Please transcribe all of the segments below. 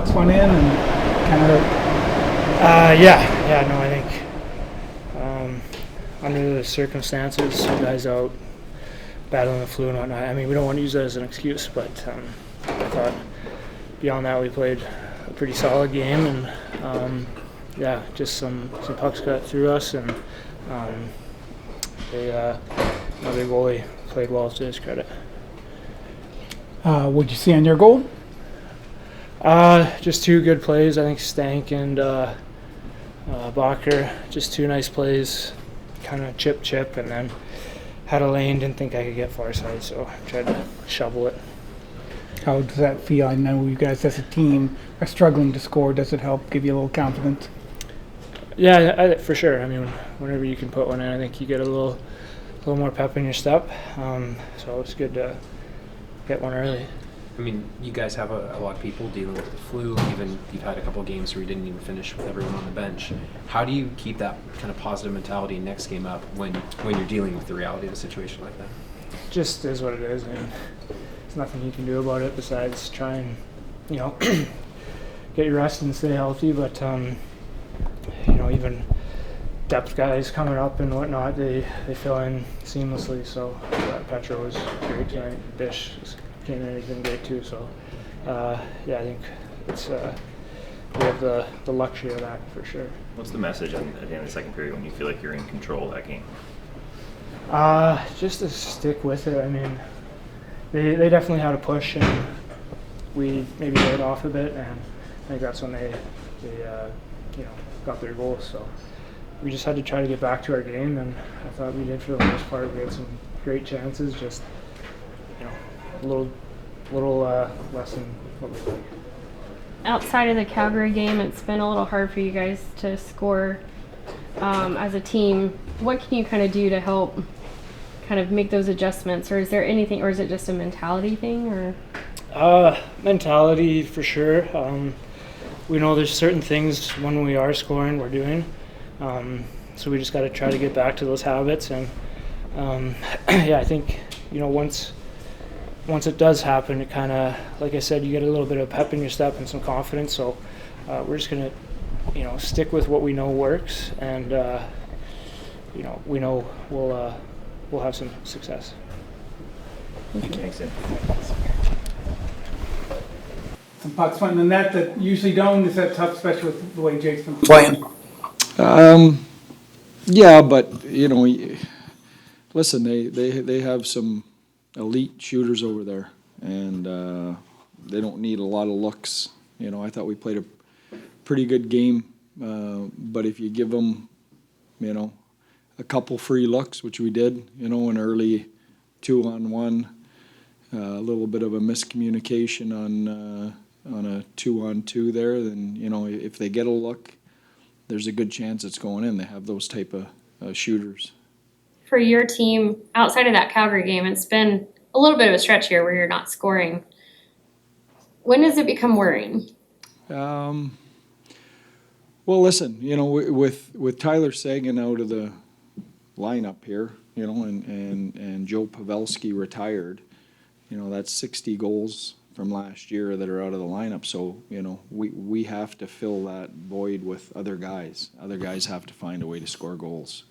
pucks went in and kind of No, I think under the circumstances, guys out battling the flu and whatnot. I mean, we don't want to use that as an excuse, but I thought beyond that we played a pretty solid game, and just some pucks got through us, and their goalie played well to his credit. what'd you see on your goal? Just two good plays. I think Stank and Bacher, just two nice plays, kind of chip, and then had a lane, didn't think I could get far side, so tried to shovel it. How does that feel? I know you guys as a team are struggling to score. Does it help give you a little confidence? Yeah, for sure. I mean, whenever you can put one in, I think you get a little more pep in your step. So it's good to get one early. I mean, you guys have a lot of people dealing with the flu. Even you've had a couple of games where you didn't even finish with everyone on the bench. How do you keep that kind of positive mentality next game up when you're dealing with the reality of a situation like that? Just is what it is. I mean, there's nothing you can do about it besides try and, get your rest and stay healthy. But even depth guys coming up and whatnot, they fill in seamlessly. So Petro was great tonight. Bish came in, he's been great too. So I think it's we have the luxury of that for sure. What's the message at the end of the second period when you feel like you're in control of that game? Just to stick with it. I mean, they definitely had a push, and we maybe laid off a bit, and I think that's when they got their goals. So we just had to try to get back to our game, and I thought we did for the most part. We had some great chances, just a little less than what we like. Outside of the Calgary game, it's been a little hard for you guys to score as a team. What can you kind of do to help kind of make those adjustments, or is there anything, or is it just a mentality thing, or? Mentality for sure. We know there's certain things when we are scoring we're doing, so we just got to try to get back to those habits. And I think once it does happen, it kind of, like I said, you get a little bit of pep in your step and some confidence. So we're just gonna stick with what we know works, and we know we'll have some success. Thanks, Ed. Some pucks went in the net that usually don't. Is that tough, especially with the way Jake's been playing? Yeah, but listen, they have some elite shooters over there, and they don't need a lot of looks. I thought we played a pretty good game, but if you give them, a couple free looks, which we did, an early 2-on-1, a little bit of a miscommunication on a 2-on-2 there, then if they get a look, there's a good chance it's going in. They have those type of shooters. For your team, outside of that Calgary game, it's been a little bit of a stretch here where you're not scoring. When does it become worrying? Well, listen, with Tyler Sagan out of the lineup here, and Joe Pavelski retired, that's 60 goals from last year that are out of the lineup. So, we have to fill that void with other guys. Other guys have to find a way to score goals,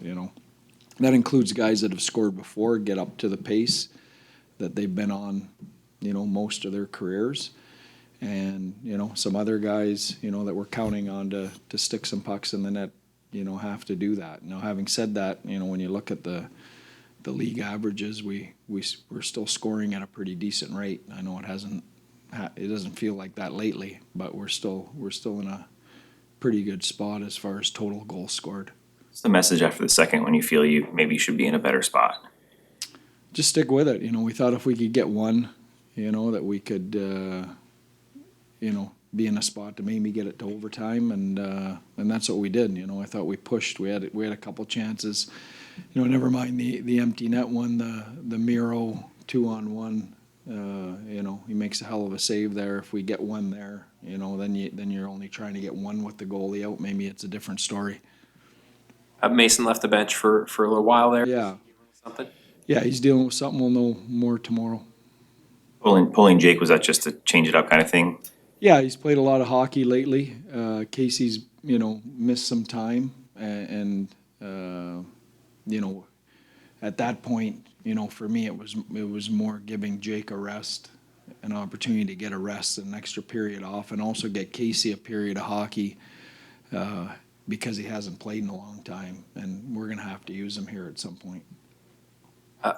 That includes guys that have scored before, get up to the pace that they've been on, most of their careers. And, some other guys, that we're counting on to stick some pucks in the net, have to do that. Now, having said that, when you look at the league averages, we're still scoring at a pretty decent rate. I know it doesn't feel like that lately, but we're still in a pretty good spot as far as total goals scored. What's the message after the second when you feel you maybe should be in a better spot? Just stick with it. We thought if we could get one, that we could, be in a spot to maybe get it to overtime, and that's what we did. I thought we pushed. We had a couple chances. Never mind the empty net one, the Miro 2-on-1. He makes a hell of a save there. If we get one there, then you're only trying to get one with the goalie out. Maybe it's a different story. Mason left the bench for a little while there. Yeah. Something? Yeah, he's dealing with something. We'll know more tomorrow. Pulling Jake, was that just to change it up kind of thing? Yeah, he's played a lot of hockey lately. Casey's, missed some time and at that point, for me, it was more giving Jake a rest, an opportunity to get a rest, an extra period off, and also get Casey a period of hockey because he hasn't played in a long time, and we're going to have to use him here at some point.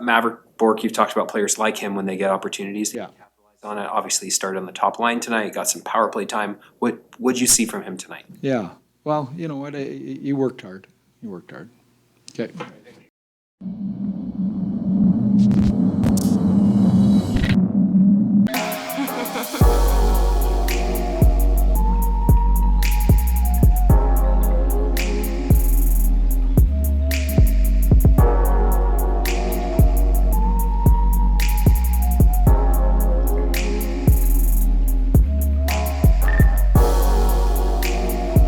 Maverick Bork, you've talked about players like him when they get opportunities. They Yeah. capitalize on it. Obviously, he started on the top line tonight. Got some power play time. What'd you see from him tonight? Yeah. Well, you know what? He worked hard. He worked hard. Okay.